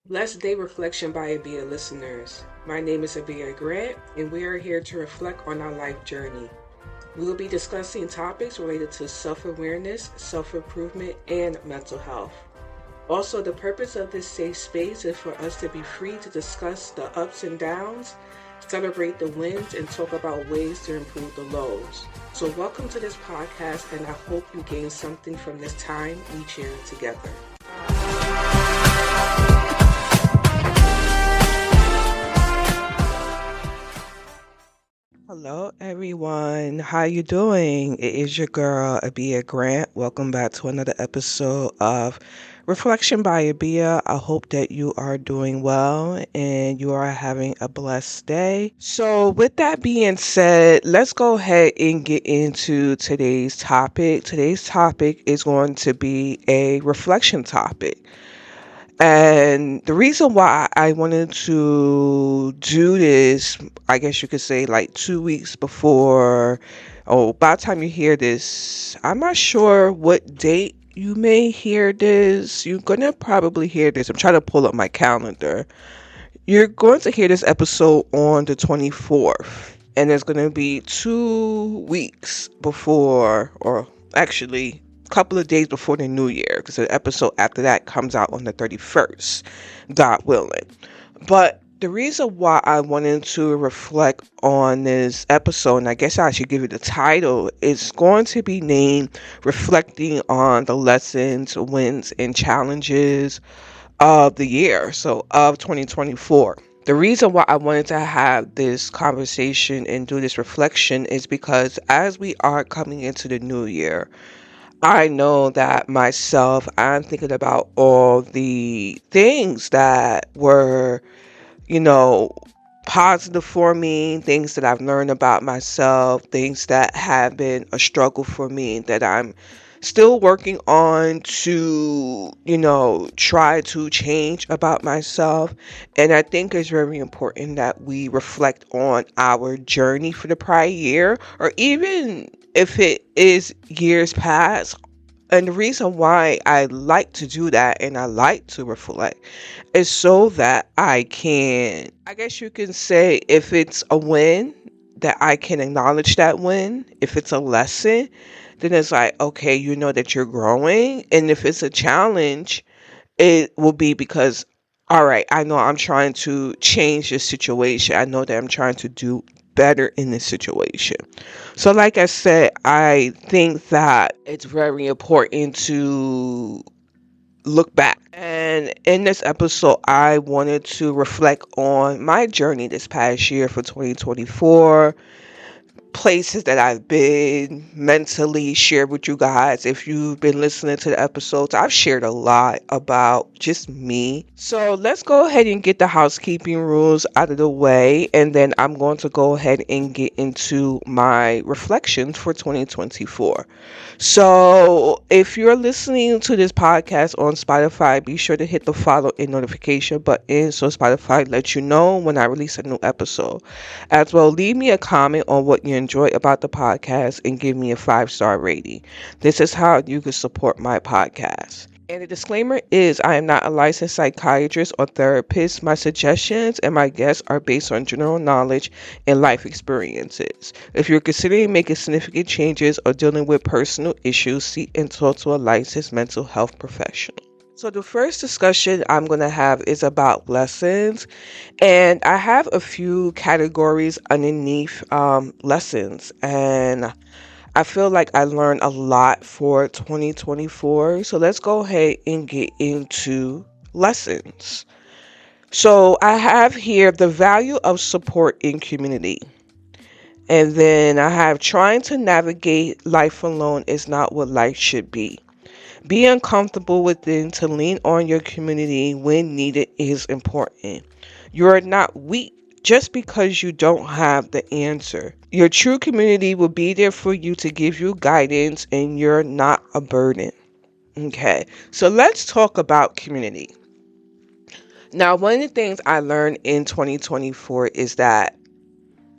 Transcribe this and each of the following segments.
Blessed Day Reflection by Abia listeners. My name is Abia Grant, and we are here to reflect on our life journey. We will be discussing topics related to self awareness, self improvement, and mental health. Also, the purpose of this safe space is for us to be free to discuss the ups and downs, celebrate the wins, and talk about ways to improve the lows. So, welcome to this podcast, and I hope you gain something from this time we share together. Hello everyone. How you doing? It is your girl Abia Grant. Welcome back to another episode of Reflection by Abia. I hope that you are doing well and you are having a blessed day. So with that being said, let's go ahead and get into today's topic. Today's topic is going to be a reflection topic. And the reason why I wanted to do this, I guess you could say like 2 weeks before, by the time you hear this, I'm not sure what date you may hear this. You're going to probably hear this. I'm trying to pull up my calendar. You're going to hear this episode on the 24th. And it's going to be 2 weeks before, or actually couple of days before the new year, because the episode after that comes out on the 31st, God willing. But the reason why I wanted to reflect on this episode, and I guess I should give it a title, is going to be named Reflecting on the Lessons, Wins, and Challenges of the year, so of 2024. The reason why I wanted to have this conversation and do this reflection is because as we are coming into the new year, I know that myself, I'm thinking about all the things that were, you know, positive for me, things that I've learned about myself, things that have been a struggle for me that I'm still working on to, try to change about myself. And I think it's very important that we reflect on our journey for the prior year, or even if it is years past. And the reason why I like to do that and I like to reflect is so that I can, I guess you can say, if it's a win, that I can acknowledge that win. If it's a lesson, then it's like, okay, you know that you're growing. And if it's a challenge, it will be because, all right, I know I'm trying to change this situation. I know that I'm trying to do better in this situation. So, like I said, I think that it's very important to look back. And in this episode, I wanted to reflect on my journey this past year for 2024, places that I've been mentally, share with you guys. If you've been listening to the episodes, I've shared a lot about just me. So let's go ahead and get the housekeeping rules out of the way, and then I'm going to go ahead and get into my reflections for 2024. So if you're listening to this podcast on Spotify, be sure to hit the follow and notification button so Spotify lets you know when I release a new episode. As well, leave me a comment on what you enjoy about the podcast and give me a 5-star rating. This is how you can support my podcast. And the disclaimer is I am not a licensed psychiatrist or therapist. My suggestions and my guests are based on general knowledge and life experiences. If you're considering making significant changes or dealing with personal issues, seek and talk to a licensed mental health professional. So the first discussion I'm going to have is about lessons, and I have a few categories underneath lessons, and I feel like I learned a lot for 2024. So let's go ahead and get into lessons. So I have here the value of support in community. And then I have trying to navigate life alone is not what life should be. Being comfortable within to lean on your community when needed is important. You are not weak just because you don't have the answer. Your true community will be there for you to give you guidance, and you're not a burden. Okay, so let's talk about community. Now, one of the things I learned in 2024 is that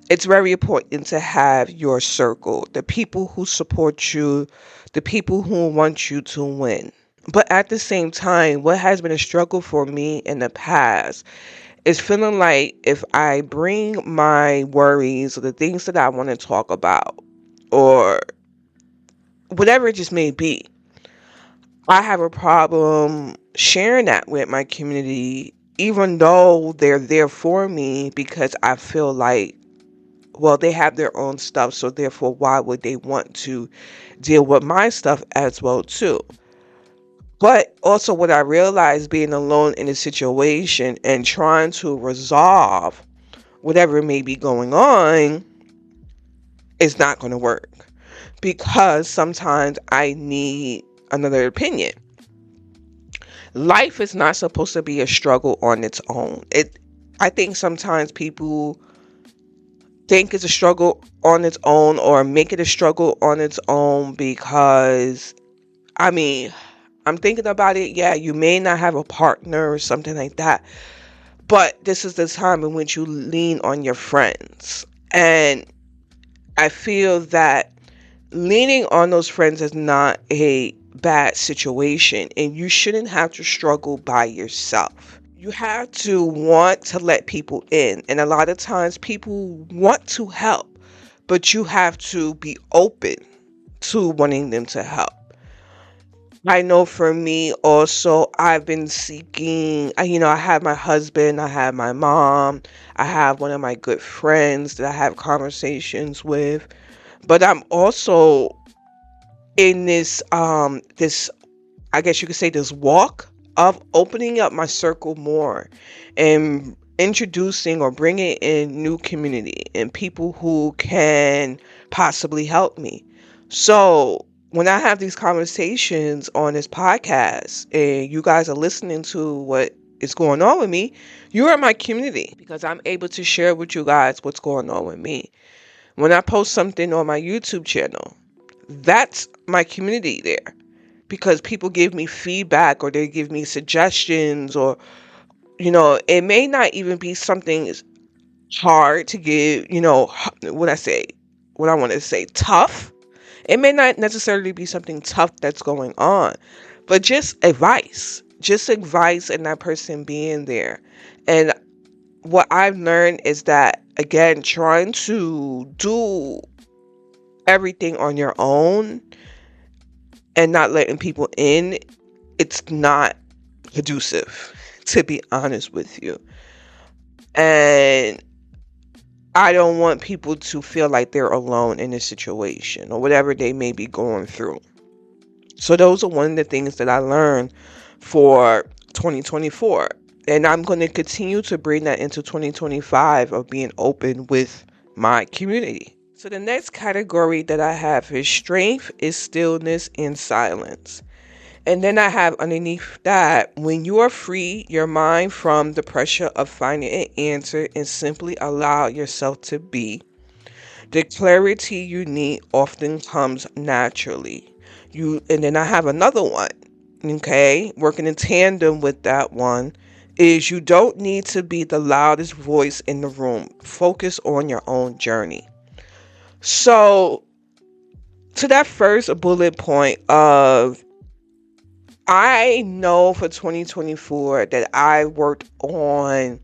it's very important to have your circle, the people who support you, the people who want you to win. But at the same time, what has been a struggle for me in the past is feeling like if I bring my worries or the things that I want to talk about or whatever it just may be, I have a problem sharing that with my community, even though they're there for me, because I feel like, well, they have their own stuff, so therefore, why would they want to deal with my stuff as well, too? But also, what I realized being alone in a situation and trying to resolve whatever may be going on is not going to work because sometimes I need another opinion. Life is not supposed to be a struggle on its own. I think sometimes people think it's a struggle on its own or make it a struggle on its own because, I mean, I'm thinking about it. Yeah, you may not have a partner or something like that, but this is the time in which you lean on your friends. And I feel that leaning on those friends is not a bad situation, and you shouldn't have to struggle by yourself. You have to want to let people in, and a lot of times people want to help, but you have to be open to wanting them to help. I know for me also, I've been seeking, I have my husband, I have my mom, I have one of my good friends that I have conversations with, but I'm also in this I guess you could say this walk of opening up my circle more and introducing or bringing in new community and people who can possibly help me. So when I have these conversations on this podcast and you guys are listening to what is going on with me, you are my community because I'm able to share with you guys what's going on with me. When I post something on my YouTube channel, that's my community there because people give me feedback or they give me suggestions or it may not even be something hard to give, what I want to say tough. It may not necessarily be something tough that's going on, but just advice and that person being there. And what I've learned is that, again, trying to do everything on your own and not letting people in, it's not conducive, to be honest with you. And I don't want people to feel like they're alone in a situation or whatever they may be going through. So those are one of the things that I learned for 2024. And I'm going to continue to bring that into 2025 of being open with my community. So the next category that I have is strength is stillness and silence. And then I have underneath that, when you are free your mind from the pressure of finding an answer and simply allow yourself to be, the clarity you need often comes naturally. And then I have another one, okay, working in tandem with that one, is you don't need to be the loudest voice in the room. Focus on your own journey. So, to that first bullet point of, I know for 2024 that I worked on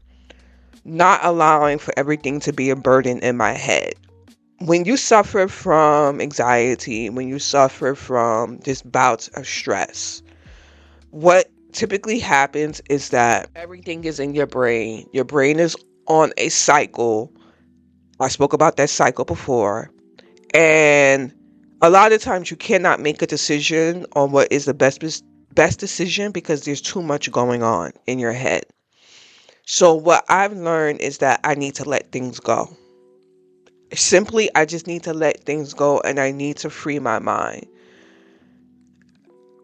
not allowing for everything to be a burden in my head. When you suffer from anxiety, when you suffer from just bouts of stress, what typically happens is that everything is in your brain. Your brain is on a cycle. I spoke about that cycle before. And a lot of times you cannot make a decision on what is the best decision because there's too much going on in your head. So what I've learned is that I need to let things go. Simply, I just need to let things go and I need to free my mind.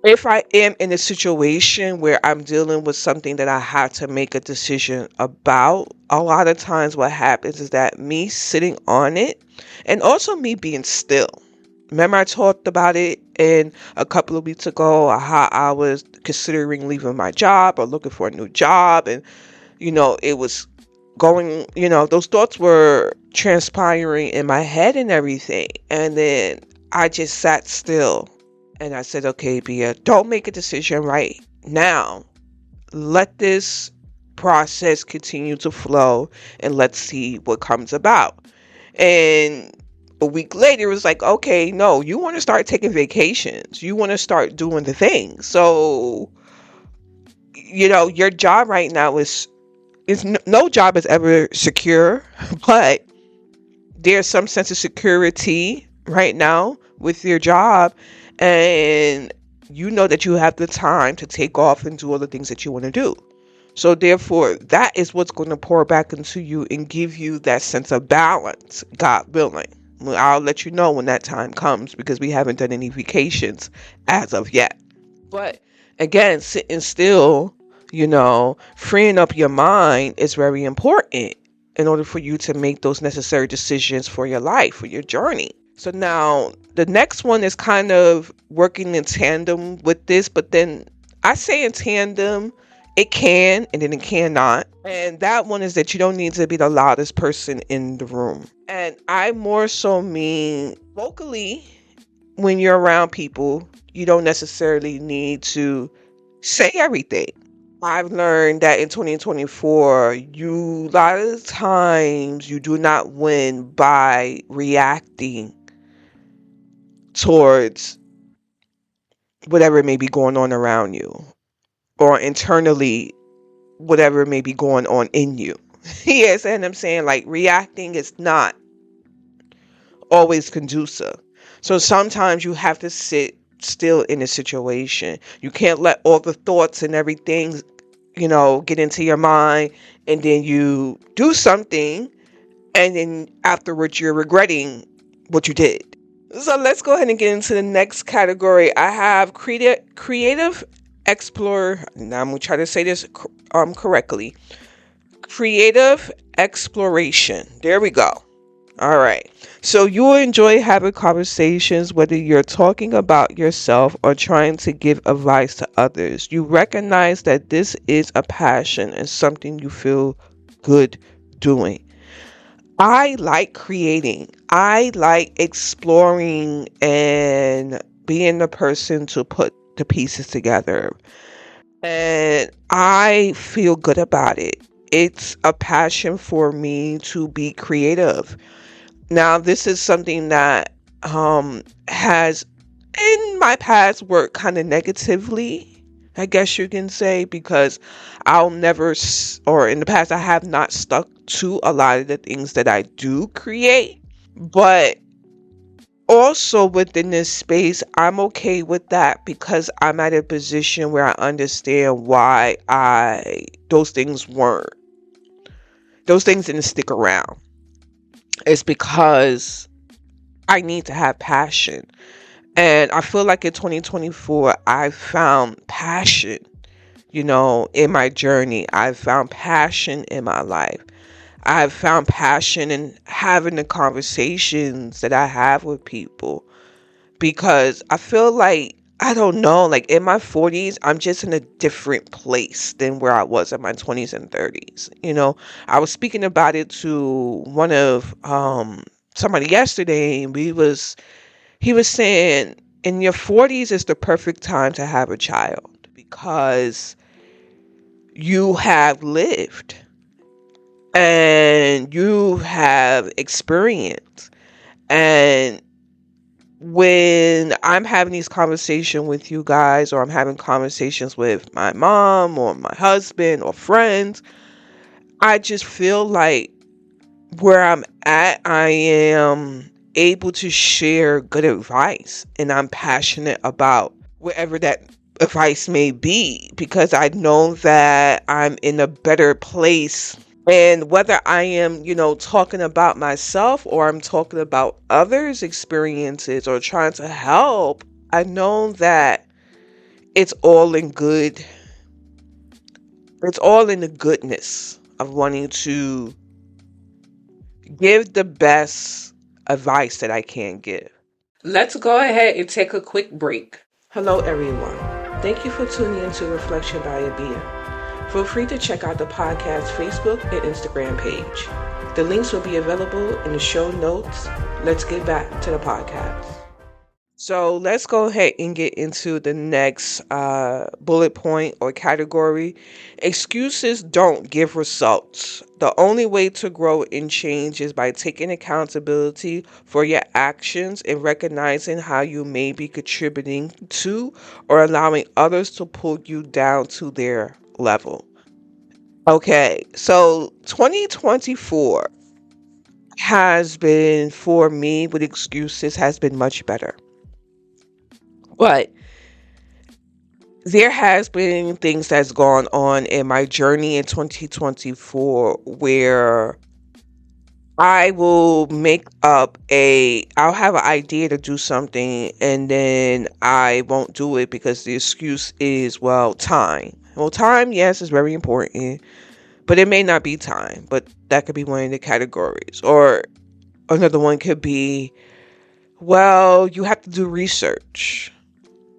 If I am in a situation where I'm dealing with something that I have to make a decision about, a lot of times what happens is that me sitting on it and also me being still. Remember I talked about it in a couple of weeks ago, how I was considering leaving my job or looking for a new job. And, it was going, those thoughts were transpiring in my head and everything. And then I just sat still And I said, okay, Bia, don't make a decision right now. Let this process continue to flow and let's see what comes about. And a week later, it was like, okay, no, you want to start taking vacations. You want to start doing the things. So, your job right now is no job is ever secure, but there's some sense of security right now with your job, and you know that you have the time to take off and do all the things that you want to do. So therefore, that is what's going to pour back into you and give you that sense of balance, God willing. Well, I'll let you know when that time comes because we haven't done any vacations as of yet. But again, sitting still, freeing up your mind is very important in order for you to make those necessary decisions for your life, for your journey. So now the next one is kind of working in tandem with this, but then I say in tandem, it can and then it cannot. And that one is that you don't need to be the loudest person in the room. And I more so mean vocally, when you're around people, you don't necessarily need to say everything. I've learned that in 2024, a lot of times you do not win by reacting towards whatever may be going on around you or internally, whatever may be going on in you. Yes, and I'm saying like reacting is not always conducive. So sometimes you have to sit still in a situation. You can't let all the thoughts and everything, get into your mind, and then you do something and then afterwards you're regretting what you did. So let's go ahead and get into the next category. I have creative explore. Now I'm going to try to say this correctly. Creative exploration. There we go. All right. So you will enjoy having conversations, whether you're talking about yourself or trying to give advice to others. You recognize that this is a passion and something you feel good doing. I like creating. I like exploring and being the person to put the pieces together. And I feel good about it. It's a passion for me to be creative. Now, this is something that has in my past worked kind of negatively, I guess you can say, because I'll never, or in the past, I have not stuck to a lot of the things that I do create. But also within this space, I'm okay with that because I'm at a position where I understand why those things didn't stick around. It's because I need to have passion. And I feel like in 2024, I found passion, in my journey. I've found passion in my life. I've found passion in having the conversations that I have with people. Because I feel like, I don't know, like in my 40s, I'm just in a different place than where I was in my 20s and 30s. I was speaking about it to one of somebody yesterday, and he was saying in your 40s is the perfect time to have a child because you have lived and you have experience. And when I'm having these conversations with you guys, or I'm having conversations with my mom or my husband or friends, I just feel like where I'm at, I am able to share good advice, and I'm passionate about whatever that advice may be because I know that I'm in a better place. And whether I am, talking about myself or I'm talking about others' experiences or trying to help, I know that it's all in good. It's all in the goodness of wanting to give the best advice that I can give. Let's go ahead and take a quick break. Hello, everyone. Thank you for tuning into Reflection by Abia. Feel free to check out the podcast Facebook and Instagram page. The links will be available in the show notes. Let's get back to the podcast. So let's go ahead and get into the next bullet point or category. Excuses don't give results. The only way to grow and change is by taking accountability for your actions and recognizing how you may be contributing to or allowing others to pull you down to their level. Okay, so 2024 has been, for me, with excuses, has been much better. But there has been things that's gone on in my journey in 2024 where I'll have an idea to do something and then I won't do it because the excuse is, well, time. Well, time, yes, is very important, but it may not be time, but that could be one of the categories. Or another one could be, well, you have to do research.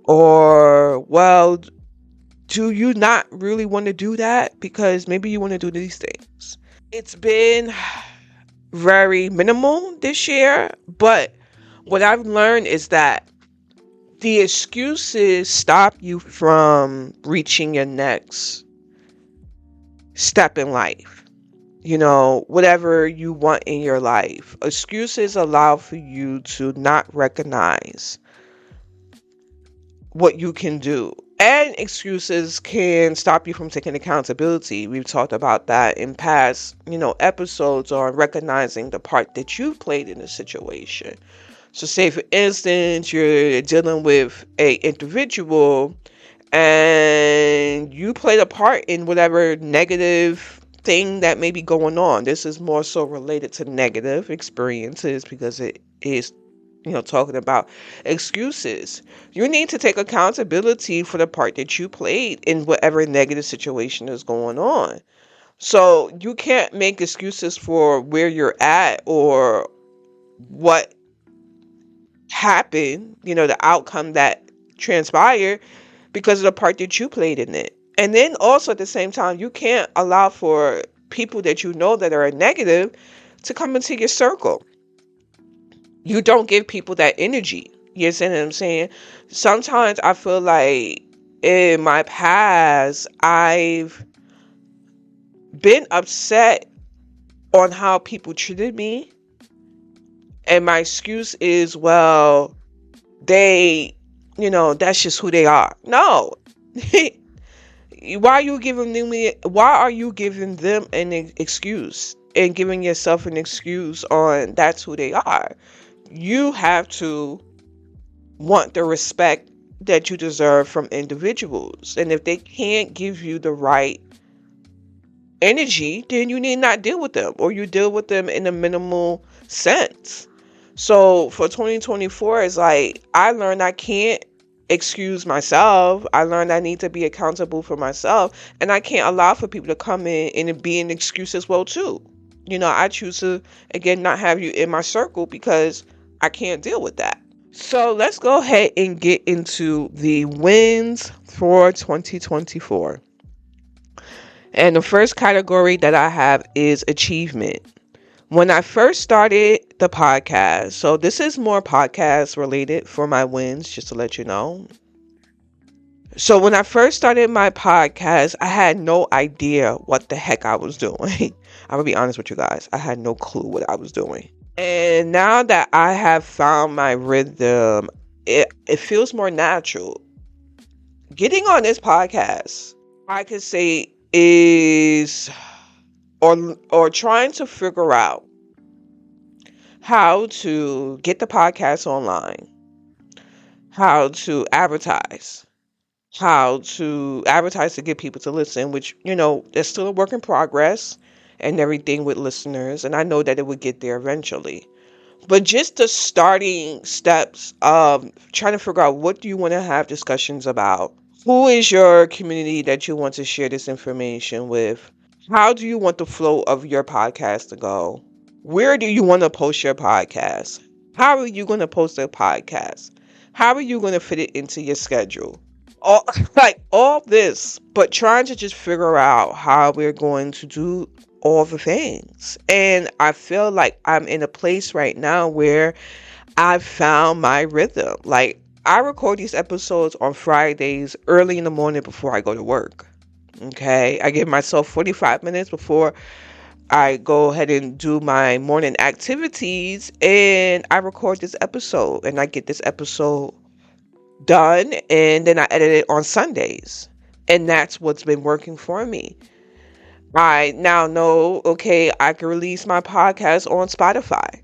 Or, well, do you not really want to do that? Because maybe you want to do these things. It's been very minimal this year, but what I've learned is that the excuses stop you from reaching your next step in life. You know, whatever you want in your life. Excuses allow for you to not recognize what you can do. And excuses can stop you from taking accountability. We've talked about that in past, episodes on recognizing the part that you played in the situation. So say for instance, you're dealing with a individual and you played a part in whatever negative thing that may be going on. This is more so related to negative experiences because it is, talking about excuses. You need to take accountability for the part that you played in whatever negative situation is going on. So you can't make excuses for where you're at or what happened, the outcome that transpired because of the part that you played in it. And then also at the same time, you can't allow for people that you know that are negative to come into your circle. You don't give people that energy. You understand what I'm saying? Sometimes I feel like in my past, I've been upset on how people treated me. And my excuse is, well, they, that's just who they are. No. Why are you giving them an excuse and giving yourself an excuse on that's who they are? You have to want the respect that you deserve from individuals. And if they can't give you the right energy, then you need not deal with them, or you deal with them in a minimal sense. So for 2024, it's like I learned I can't excuse myself. I learned I need to be accountable for myself, and I can't allow for people to come in and be an excuse as well too. I choose to again not have you in my circle because I can't deal with that. So let's go ahead and get into the wins for 2024. And the first category that I have is achievement. When I first started the podcast, so this is more podcast related for my wins, just to let you know. So when I first started my podcast, I had no idea what the heck I was doing. I'm gonna be honest with you guys. I had no clue what I was doing. And now that I have found my rhythm, it feels more natural. Getting on this podcast, I could say is or trying to figure out how to get the podcast online, how to advertise, to get people to listen, which, there's still a work in progress and everything with listeners. And I know that it would get there eventually. But just the starting steps of trying to figure out what do you want to have discussions about? Who is your community that you want to share this information with? How do you want the flow of your podcast to go? Where do you want to post your podcast? How are you going to post a podcast? How are you going to fit it into your schedule? all like all this, but trying to just figure out how we're going to do all the things. And I feel like I'm in a place right now where I've found my rhythm. Like, I record these episodes on Fridays early in the morning before I go to work. Okay, I give myself 45 minutes before I go ahead and do my morning activities, and I record this episode, and I get this episode done, and then I edit it on Sundays. And that's what's been working for me. I now know, okay, I can release my podcast on Spotify,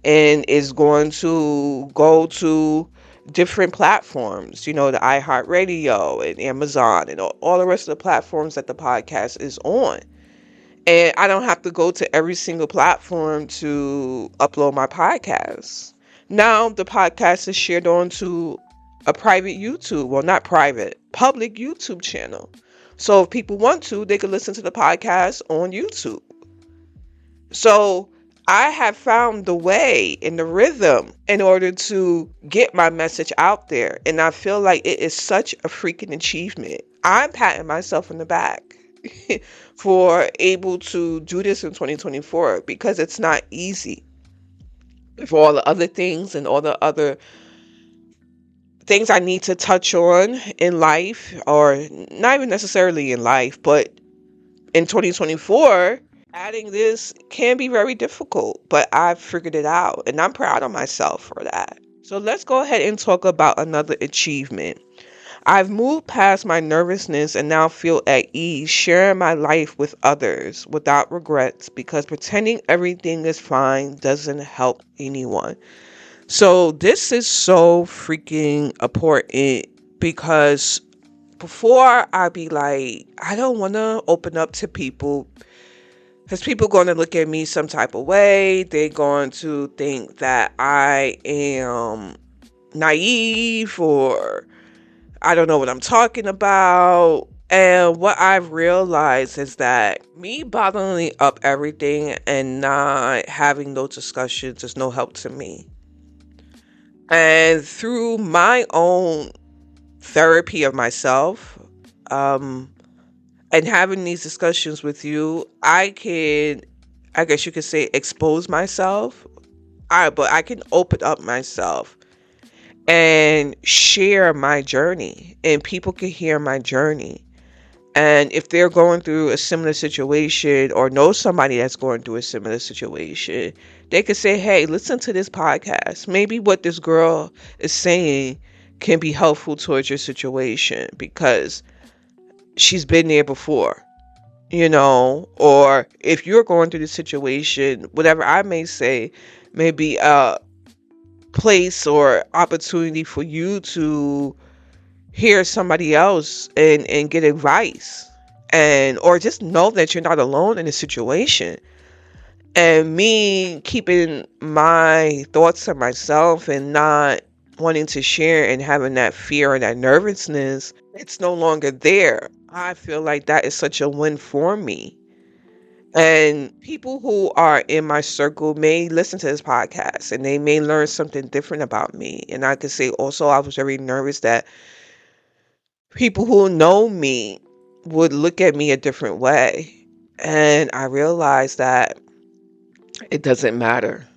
and it's going to go to different platforms, the iHeartRadio and Amazon and all the rest of the platforms that the podcast is on. And I don't have to go to every single platform to upload my podcast. Now the podcast is shared onto a private YouTube, well, not private, public YouTube channel. So if people want to, they can listen to the podcast on YouTube. So I have found the way and the rhythm in order to get my message out there. And I feel like it is such a freaking achievement. I'm patting myself in the back for able to do this in 2024 because it's not easy. For all the other things and all the other things I need to touch on in life, or not even necessarily in life, but in 2024, adding this can be very difficult, but I've figured it out and I'm proud of myself for that. So let's go ahead and talk about another achievement. I've moved past my nervousness and now feel at ease sharing my life with others without regrets, because pretending everything is fine doesn't help anyone. So this is so freaking important, because before I'd be like, I don't want to open up to people because people going to look at me some type of way. They're going to think that I am naive, or I don't know what I'm talking about. And what I've realized is that me bottling up everything and not having those discussions is no help to me. And through my own therapy of myself, and having these discussions with you, I can, I guess you could say, expose myself. But I can open up myself and share my journey, and people can hear my journey. And if they're going through a similar situation or know somebody that's going through a similar situation, they could say, hey, listen to this podcast. Maybe what this girl is saying can be helpful towards your situation because she's been there before, or if you're going through the situation, whatever I may say may be a place or opportunity for you to hear somebody else and get advice, and or just know that you're not alone in the situation. And me keeping my thoughts to myself and not wanting to share and having that fear and that nervousness, it's no longer there. I feel like that is such a win for me. And people who are in my circle may listen to this podcast and they may learn something different about me. And I could say also, I was very nervous that people who know me would look at me a different way. And I realized that it doesn't matter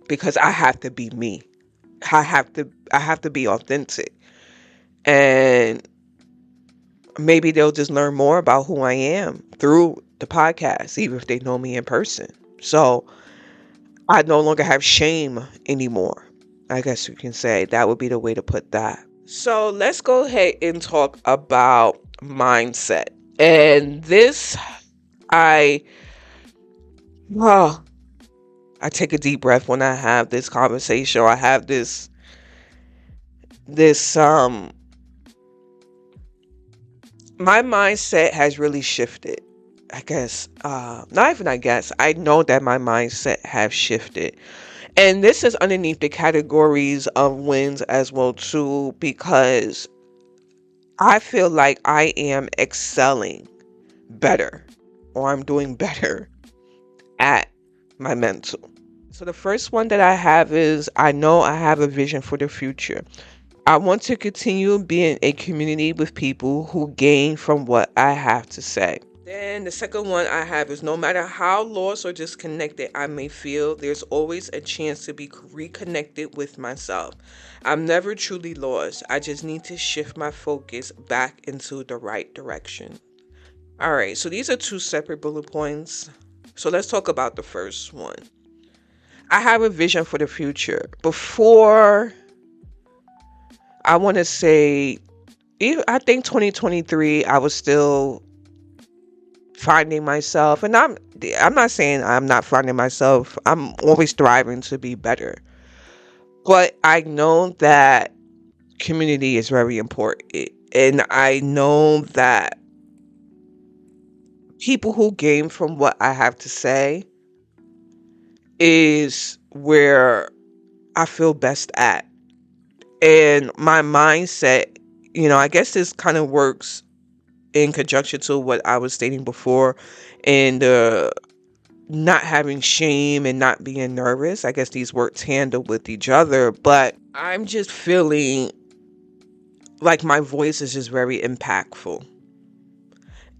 because I have to be me. I have to be authentic. And maybe they'll just learn more about who I am through the podcast, even if they know me in person. So I no longer have shame anymore. I guess you can say that would be the way to put that. So let's go ahead and talk about mindset. And this, I, oh, I take a deep breath when I have this conversation, or I have this, my mindset has really shifted. I guess, not even I guess, I know that my mindset has shifted. And this is underneath the categories of wins as well too, because I feel like I am excelling better, or I'm doing better at my mental. So the first one that I have is, I know I have a vision for the future. I want to continue being a community with people who gain from what I have to say. Then the second one I have is no matter how lost or disconnected I may feel, there's always a chance to be reconnected with myself. I'm never truly lost. I just need to shift my focus back into the right direction. All right, so these are two separate bullet points. So let's talk about the first one. I have a vision for the future. Before, I want to say, I think 2023, I was still finding myself, and I'm not saying I'm not finding myself. I'm always striving to be better. But I know that community is very important. And I know that people who gain from what I have to say is where I feel best at. And my mindset, I guess this kind of works in conjunction to what I was stating before, and not having shame and not being nervous. I guess these work tandem with each other, but I'm just feeling like my voice is just very impactful.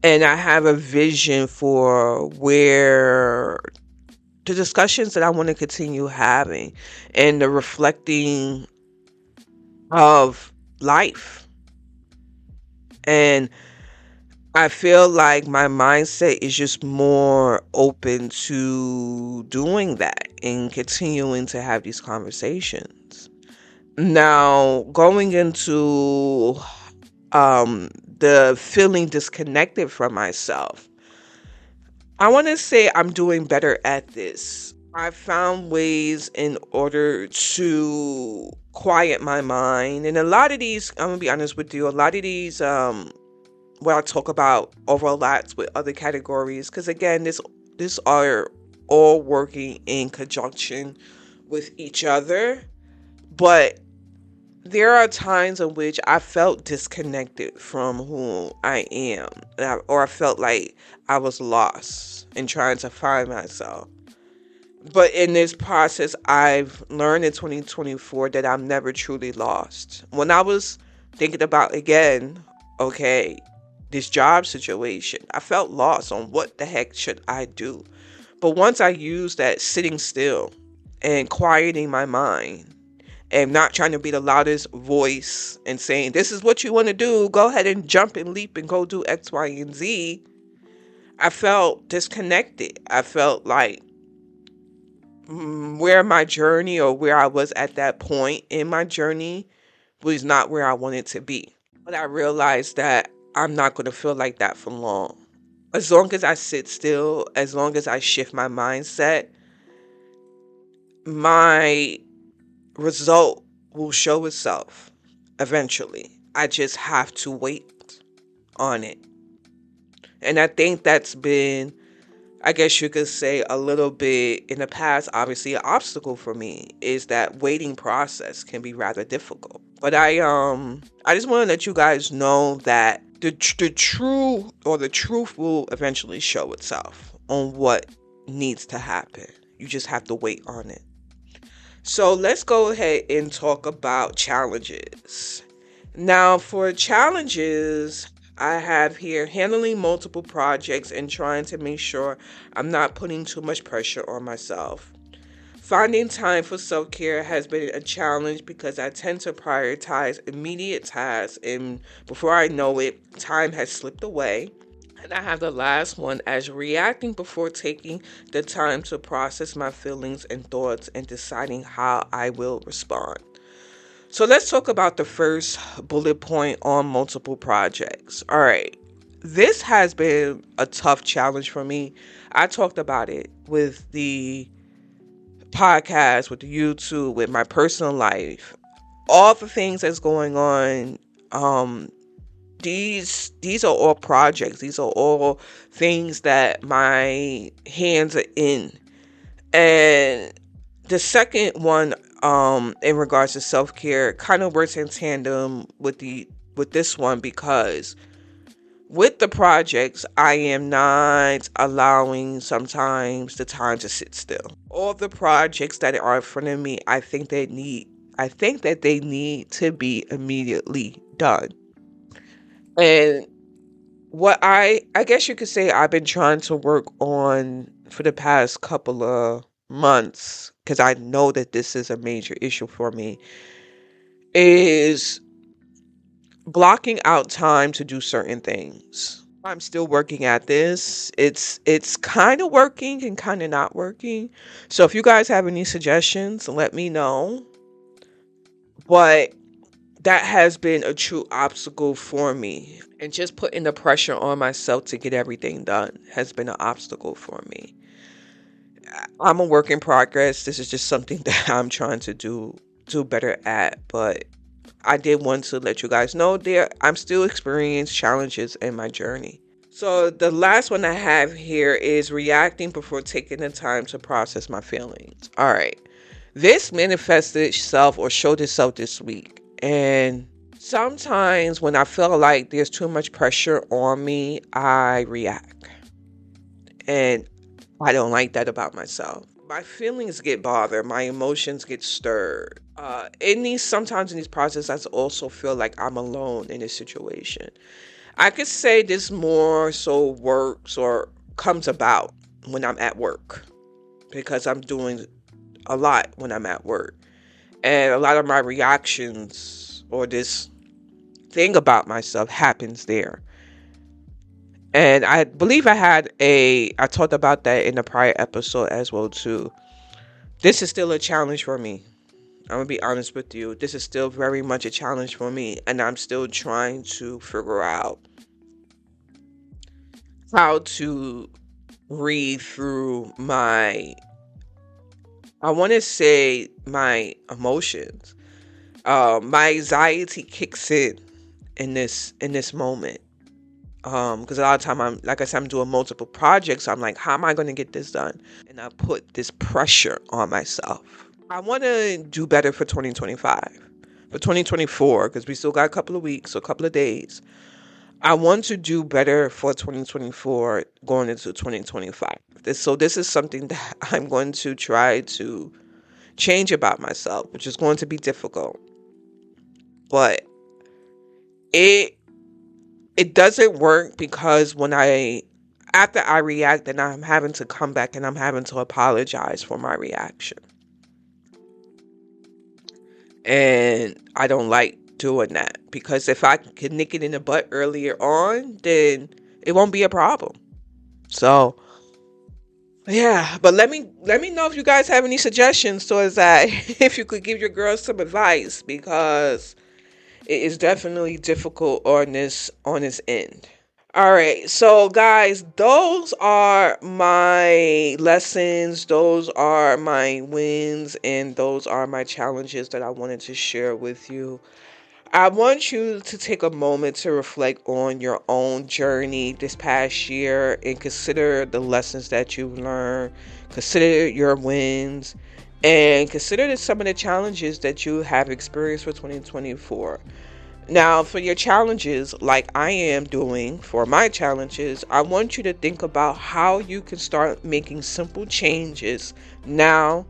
And I have a vision for where the discussions that I want to continue having and the reflecting of life. And I feel like my mindset is just more open to doing that and continuing to have these conversations. Now, going into the feeling disconnected from myself, I want to say I'm doing better at this. I found ways in order to quiet my mind. And a lot of these, I'm going to be honest with you, a lot of these what I talk about overlaps with other categories, because again, this are all working in conjunction with each other. But there are times in which I felt disconnected from who I am, or I felt like I was lost in trying to find myself. But in this process, I've learned in 2024 that I'm never truly lost. When I was thinking about, again, okay, this job situation, I felt lost on what the heck should I do. But once I used that sitting still and quieting my mind and not trying to be the loudest voice and saying, this is what you want to do, go ahead and jump and leap and go do X, Y, and Z, I felt disconnected. I felt like where my journey or where I was at that point in my journey was not where I wanted to be. But I realized that I'm not going to feel like that for long. As long as I sit still, as long as I shift my mindset, my result will show itself eventually. I just have to wait on it. And I think that's been, I guess you could say, a little bit in the past, obviously an obstacle for me is that waiting process can be rather difficult. But I just want to let you guys know that the true or the truth will eventually show itself on what needs to happen. You just have to wait on it. So let's go ahead and talk about challenges. Now, for challenges, I have here handling multiple projects and trying to make sure I'm not putting too much pressure on myself. Finding time for self care has been a challenge because I tend to prioritize immediate tasks, and before I know it, time has slipped away. And I have the last one as reacting before taking the time to process my feelings and thoughts and deciding how I will respond. So let's talk about the first bullet point on multiple projects. All right. This has been a tough challenge for me. I talked about it with the podcast, with the YouTube, with my personal life, all the things that's going on. These are all projects. These are all things that my hands are in. And the second one, in regards to self-care, kind of works in tandem with this one, because with the projects, I am not allowing sometimes the time to sit still. All the projects that are in front of me, I think they need I think that they need to be immediately done. And what I guess you could say I've been trying to work on for the past couple of months, because I know that this is a major issue for me, is blocking out time to do certain things. I'm still working at this. It's kind of working and kind of not working. So if you guys have any suggestions, let me know. But that has been a true obstacle for me. And just putting the pressure on myself to get everything done has been an obstacle for me. I'm a work in progress. This is just something that I'm trying to do better at, but I did want to let you guys know there I'm still experiencing challenges in my journey. So the last one I have here is reacting before taking the time to process my feelings. All right. This manifested itself or showed itself this week. And sometimes when I feel like there's too much pressure on me, I react. And I don't like that about myself. My feelings get bothered. My emotions get stirred. Sometimes in these processes, I also feel like I'm alone in this situation. I could say this more so works or comes about when I'm at work, because I'm doing a lot when I'm at work. And a lot of my reactions or this thing about myself happens there. And I believe I talked about that in the prior episode as well too. This is still a challenge for me. I'm gonna be honest with you. This is still very much a challenge for me, and I'm still trying to figure out how to read through I want to say my emotions. My anxiety kicks in this moment. Because a lot of time like I said, I'm doing multiple projects. So I'm like, how am I going to get this done? And I put this pressure on myself. I want to do better for 2025, for 2024, because we still got a couple of weeks, or a couple of days. I want to do better for 2024 going into 2025. This is something that I'm going to try to change about myself, which is going to be difficult. But it it doesn't work, because after I react, then I'm having to come back and I'm having to apologize for my reaction. And I don't like doing that, because if I can nick it in the butt earlier on, then it won't be a problem. So yeah, but let me know if you guys have any suggestions towards that. If you could give your girls some advice, because it is definitely difficult on this end. All right, so guys, those are my lessons, those are my wins, and those are my challenges that I wanted to share with you. I want you to take a moment to reflect on your own journey this past year and consider the lessons that you've learned, consider your wins, and consider some of the challenges that you have experienced for 2024. Now, for your challenges, like I am doing for my challenges, I want you to think about how you can start making simple changes now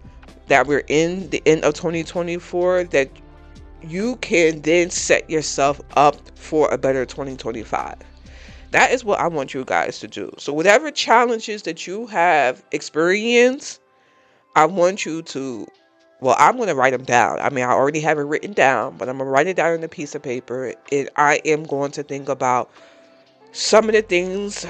that we're in the end of 2024, that you can then set yourself up for a better 2025. That is what I want you guys to do. So whatever challenges that you have experienced, I want you to, well, I'm going to write them down. I mean, I already have it written down, but I'm going to write it down on a piece of paper. And I am going to think about some of the things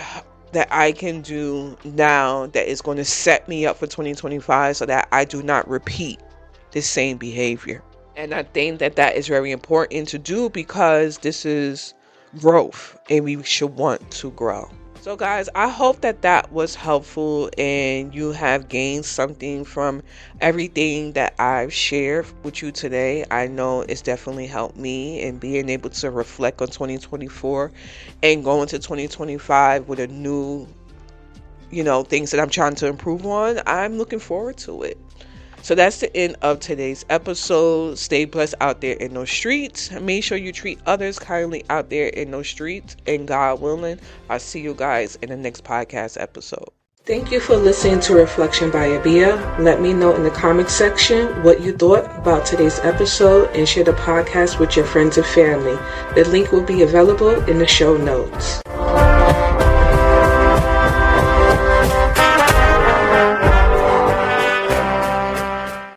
that I can do now that is going to set me up for 2025, so that I do not repeat the same behavior. And I think that that is very important to do, because this is growth and we should want to grow. So guys, I hope that that was helpful and you have gained something from everything that I've shared with you today. I know it's definitely helped me in being able to reflect on 2024 and go into 2025 with a new, things that I'm trying to improve on. I'm looking forward to it. So that's the end of today's episode. Stay blessed out there in those streets. Make sure you treat others kindly out there in those streets. And God willing, I'll see you guys in the next podcast episode. Thank you for listening to Reflection by Abia. Let me know in the comment section what you thought about today's episode and share the podcast with your friends and family. The link will be available in the show notes.